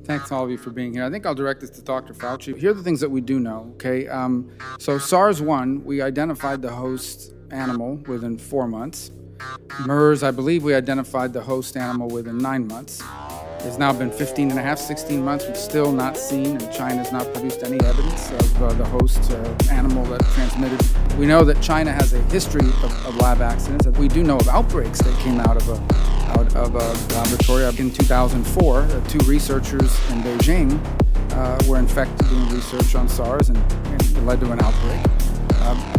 Thanks all of you for being here. I think I'll direct this to Dr. Fauci. Here are the things that we do know, okay? So SARS-1, we identified the host animal within 4 months. MERS, I believe we identified the host animal within 9 months. It's now been 15 and a half, 16 months. We've still not seen, and China's not produced any evidence of the host animal that transmitted. We know that China has a history of lab accidents. We do know of outbreaks that came out of a laboratory. In 2004, two researchers in Beijing were infected doing research on SARS, and it led to an outbreak.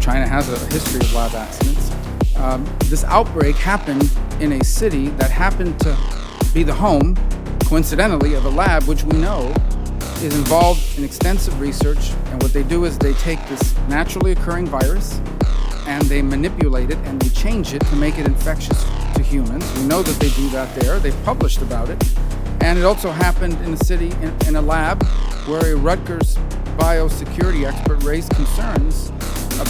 China has a history of lab accidents. This outbreak happened in a city that happened to be the home, coincidentally, of a lab which we know is involved in extensive research. And what they do is they take this naturally occurring virus and they manipulate it and they change it to make it infectious to humans. We know that they do that there. They've published about it. And it also happened in a city, in a lab, where a Rutgers biosecurity expert raised concerns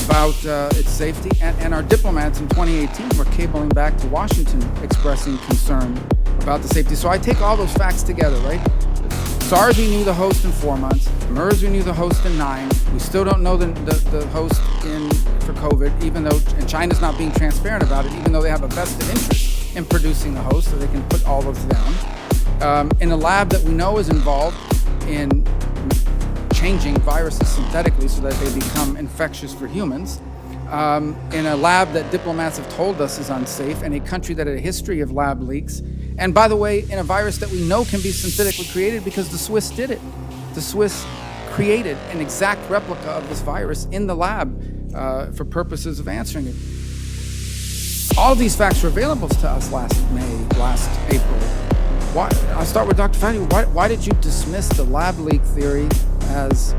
about its safety. And our diplomats in 2018 were cabling back to Washington expressing concern about the safety. So I take all those facts together, right? SARS, we knew the host in 4 months. MERS, we knew the host in 9. We still don't know the host for COVID, even though, and China's not being transparent about it, even though they have a vested interest in producing the host, so they can put all those down. In a lab that we know is involved in changing viruses synthetically so that they become infectious for humans. In a lab that diplomats have told us is unsafe, and a country that had a history of lab leaks. And by the way, in a virus that we know can be synthetically created because the Swiss did it. The Swiss created an exact replica of this virus in the lab for purposes of answering it. All of these facts were available to us last April. Why? I'll start with Dr. Fauci. Why did you dismiss the lab leak theory as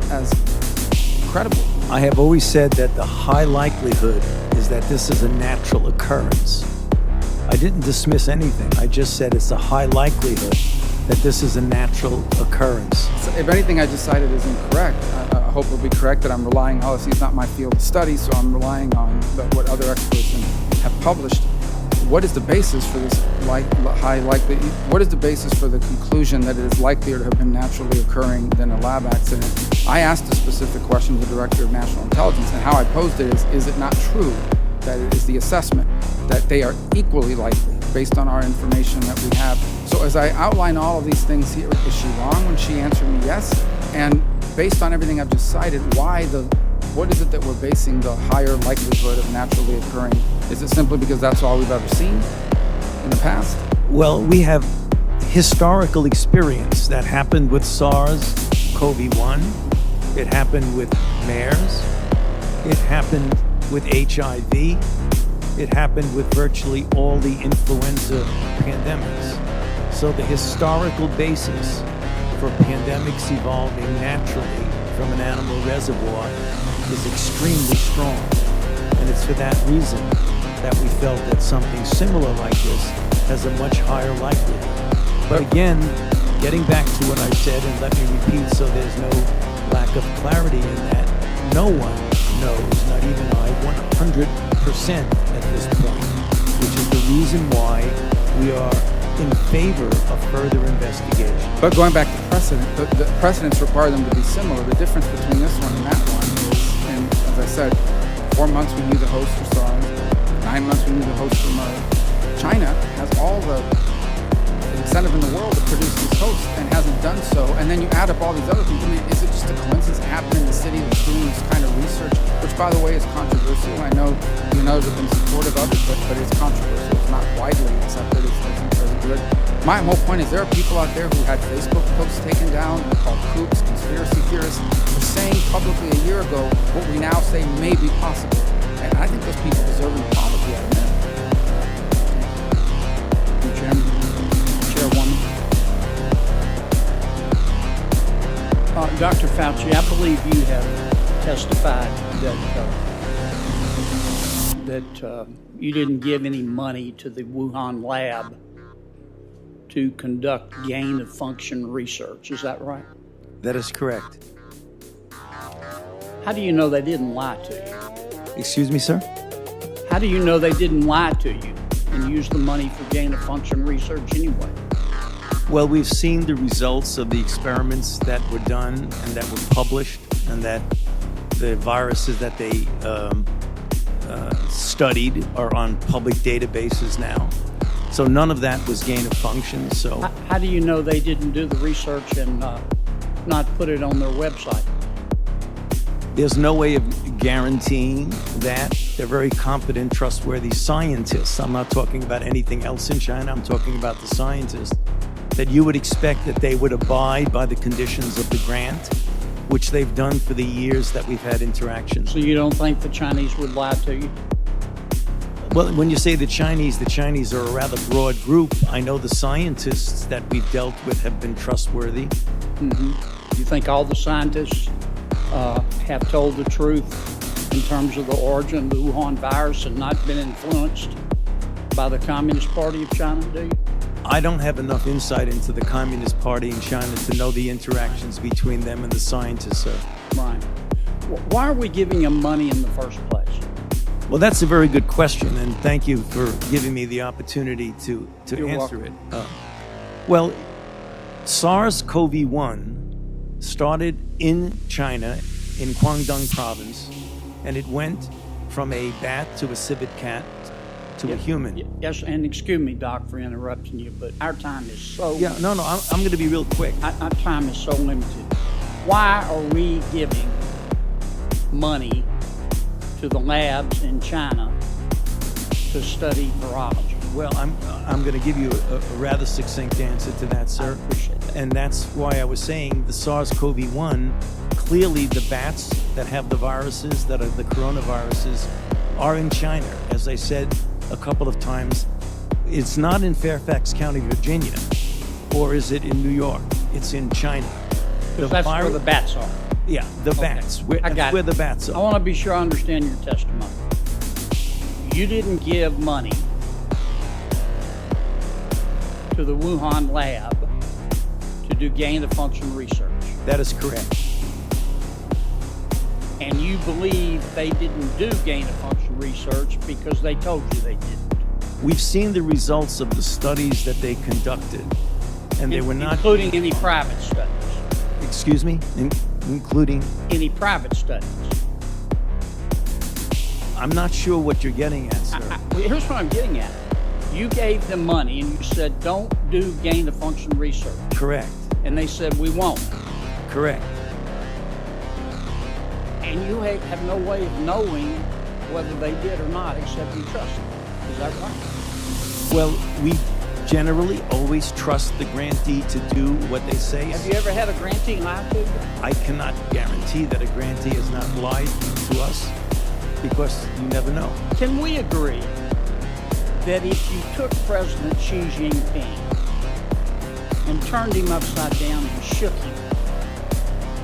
credible? I have always said that the high likelihood is that this is a natural occurrence. I didn't dismiss anything. I just said it's a high likelihood that this is a natural occurrence. So if anything I just cited is incorrect, I hope it'll be correct that I'm relying on, it's not my field of study, so I'm relying on what other experts have published. What is the basis for this high likelihood? What is the basis for the conclusion that it is likelier to have been naturally occurring than a lab accident? I asked a specific question to the Director of National Intelligence, and how I posed it is it not true that it is the assessment that they are equally likely based on our information that we have? So as I outline all of these things here, is she wrong when she answered me yes? And based on everything I've just cited, what is it that we're basing the higher likelihood of naturally occurring? Is it simply because that's all we've ever seen in the past? Well, we have historical experience that happened with SARS-CoV-1. It happened with MERS. It happened with HIV. It happened with virtually all the influenza pandemics. So the historical basis for pandemics evolving naturally from an animal reservoir is extremely strong. And it's for that reason that we felt that something similar like this has a much higher likelihood. But again, getting back to what I said, and let me repeat so there's no lack of clarity in that, no one knows, not even I, 100% at this point, which is the reason why we are in favor of further investigation. But going back to precedent, the precedents require them to be similar. The difference between this one and that one is, and as I said, 4 months we knew the host for SARS, 9 months we knew the host for MERS. China has all the incentive in the world to produce these hosts and hasn't done so. And then you add up all these other things. I mean, is it just a coincidence it happened in the city that's doing this kind of research, which, by the way, is controversial? I know you and others have been supportive of it, but it's controversial. It's not widely accepted. It's very good. My whole point is there are people out there who had Facebook posts taken down, called kooks, conspiracy theorists, for saying publicly a year ago what we now say may be possible. And I think those people deserve an apology out there. Chairwoman. Dr. Fauci, I believe you have testified that you didn't give any money to the Wuhan lab to conduct gain-of-function research. Is that right? That is correct. How do you know they didn't lie to you? Excuse me, sir? How do you know they didn't lie to you and use the money for gain-of-function research anyway? Well, we've seen the results of the experiments that were done and that were published, and that the viruses that they studied are on public databases now. So none of that was gain of function. So How do you know they didn't do the research and not put it on their website? there's no way of guaranteeing that. They're very competent, trustworthy scientists. I'm not talking about anything else in China. I'm talking about the scientists. That you would expect that they would abide by the conditions of the grant, which they've done for the years that we've had interactions. So you don't think the Chinese would lie to you? Well, when you say the Chinese are a rather broad group. I know the scientists that we've dealt with have been trustworthy. Mm-hmm. You think all the scientists have told the truth in terms of the origin of the Wuhan virus and not been influenced by the Communist Party of China, do you? I don't have enough insight into the Communist Party in China to know the interactions between them and the scientists, sir. Right. Why are we giving them money in the first place? Well, that's a very good question, and thank you for giving me the opportunity to You're answer welcome. it. Well, SARS-CoV-1 started in China, in Guangdong province, and it went from a bat to a civet cat to a human. Yes, and excuse me, Doc, for interrupting you, but our time is so... Yeah, no, I'm going to be real quick. Our time is so limited. Why are we giving money to the labs in China to study virology? Well, I'm going to give you a rather succinct answer to that, sir. I appreciate that. And that's why I was saying the SARS-CoV-1, clearly the bats that have the viruses, that are the coronaviruses, are in China. As I said a couple of times, it's not in Fairfax County, Virginia, or is it in New York? It's in China. That's where the bats are. Yeah, the bats. That's where the bats I are. want to be sure I understand your testimony. You didn't give money to the Wuhan lab to do gain-of-function research. That is correct. And you believe they didn't do gain-of-function research because they told you they didn't. We've seen the results of the studies that they conducted, and they were not... Including any private studies. Excuse me? Including... Any private studies. I'm not sure what you're getting at, sir. Here's what I'm getting at. You gave them money and you said, don't do gain-of-function research. Correct. And they said, we won't. Correct. And you have no way of knowing whether they did or not except you trust them. Is that right? Well, we generally always trust the grantee to do what they say. Have you ever had a grantee lie to you? I cannot guarantee that a grantee has not lied to us because you never know. Can we agree that if you took President Xi Jinping and turned him upside down and shook him,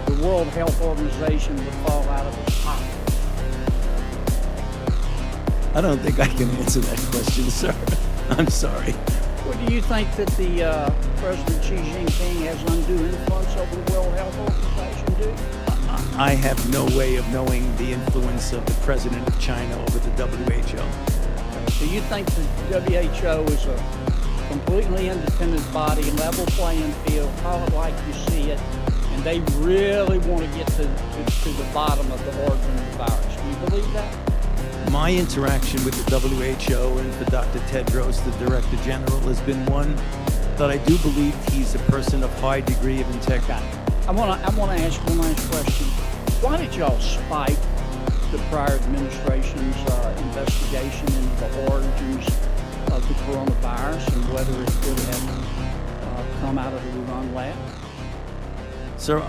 the World Health Organization would fall out of his pocket? I don't think I can answer that question, sir. I'm sorry. Well, do you think that the President Xi Jinping has undue influence over the World Health Organization, do you? I have no way of knowing the influence of the president of China over the WHO. Do you think the WHO is a completely independent body, level playing field, call it like you see it, and they really want to get to the bottom of the origin of the virus? Do you believe that? My interaction with the WHO and for Dr. Tedros, the Director General, has been one that I do believe he's a person of high degree of integrity. I want to ask one last question. Why did y'all spike the prior administration's investigation into the origins of the coronavirus and whether it could have come out of the Wuhan lab? Sir,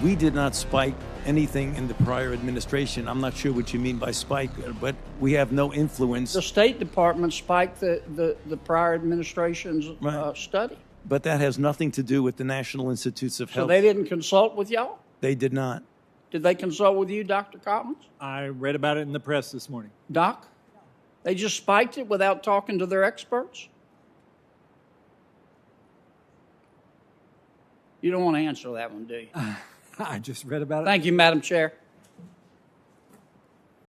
we did not spike anything in the prior administration. I'm not sure what you mean by spike, but we have no influence. The State Department spiked the prior administration's study. But that has nothing to do with the National Institutes of Health. So they didn't consult with y'all? They did not. Did they consult with you, Dr. Collins? I read about it in the press this morning. Doc? They just spiked it without talking to their experts? You don't want to answer that one, do you? I just read about it. Thank you, Madam Chair.